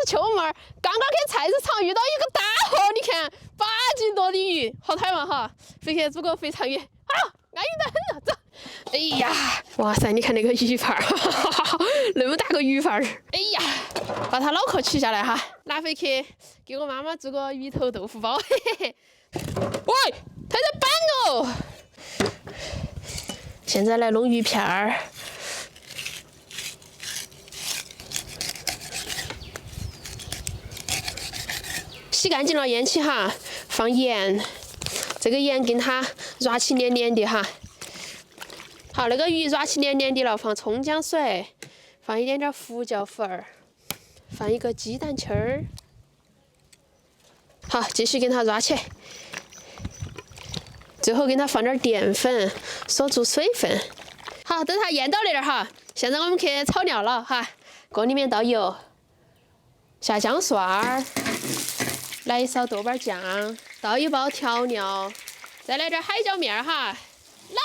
秋妹儿刚刚去菜市场遇到一个大货，你看8斤多的鱼，好太嘛哈！飞去煮个肥肠鱼，啊，安逸得很啊，走！哎呀，哇塞，你看那个鱼盘儿，那么大个鱼盘儿，哎呀，把它脑壳取下来哈，拿回去给我妈妈做个鱼头豆腐包，嘿嘿嘿。喂，它在搬哦！现在来弄鱼片儿。洗干净了腌起哈，放盐，这个盐跟它抓起黏黏的哈。好，那个鱼抓起黏黏的了，放葱姜水，放一点点胡椒粉儿，放一个鸡蛋清儿。好，继续给它抓起。最后给它放点淀粉，锁住水分。好，等它腌到那点哈，现在我们去炒料了哈。锅里面倒油，下姜蒜儿。来一勺豆瓣酱，倒一包调料，再来点海椒面哈，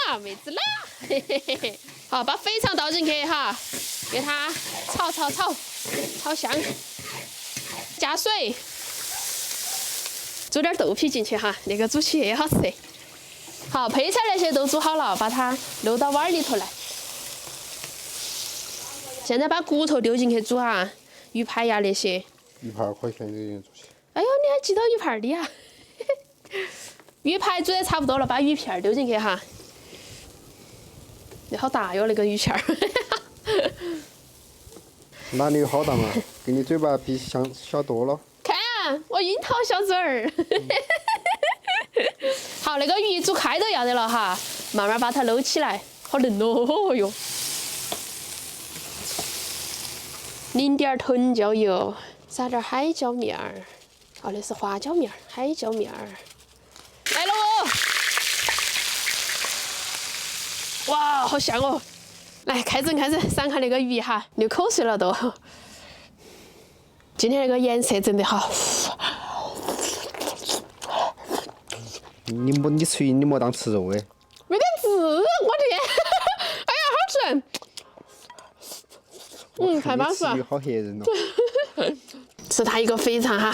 辣妹子辣，嘿嘿嘿嘿。好，把肥肠倒进去哈，给它炒香，加水，煮点豆皮进去哈，那个煮起也好吃。好，配菜那些都煮好了，把它漏到碗里头来。现在把骨头丢进去煮哈，鱼排呀那些。鱼排可以选这做起。哎呦，你还记到鱼盘的呀？鱼排煮得差不多了，把鱼片丢进去哈。那好大哟，那个鱼片儿。哪里有好大嘛？给你嘴巴比小多了。看，我樱桃小嘴儿。好，那个鱼煮开都要得了哈，慢慢把它搂起来，好嫩哦哟。淋点藤椒油，撒点海椒面儿。哦，那是花椒面儿，海椒面儿。来了哦！哇，好香哦！来，开整，散开那个鱼哈，流口水了都。今天那个颜色真的好。你吃鱼你莫当吃肉哎。没得治，我这，哎呀，好吃。太巴适了。吃鱼好吓人哦。吃它一个肥肠哈。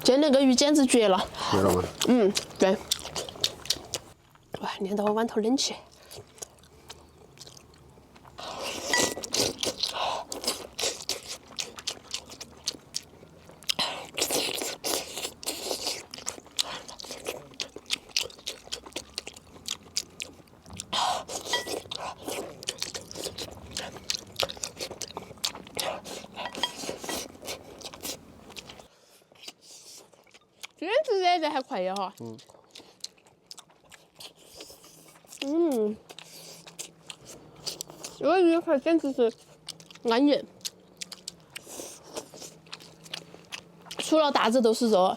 今天那个鱼简直绝了。绝了吗？对。哇，粘到我碗头冷起。今天吃起来还快呀哈。这个鱼块简直是安逸，除了大子都是肉。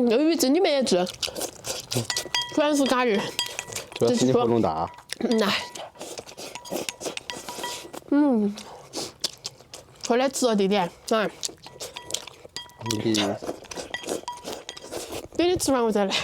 那鱼真的没得治，全是嘎鱼。主要是你喉咙大。快来吃哦，弟弟。你等你吃完我再来。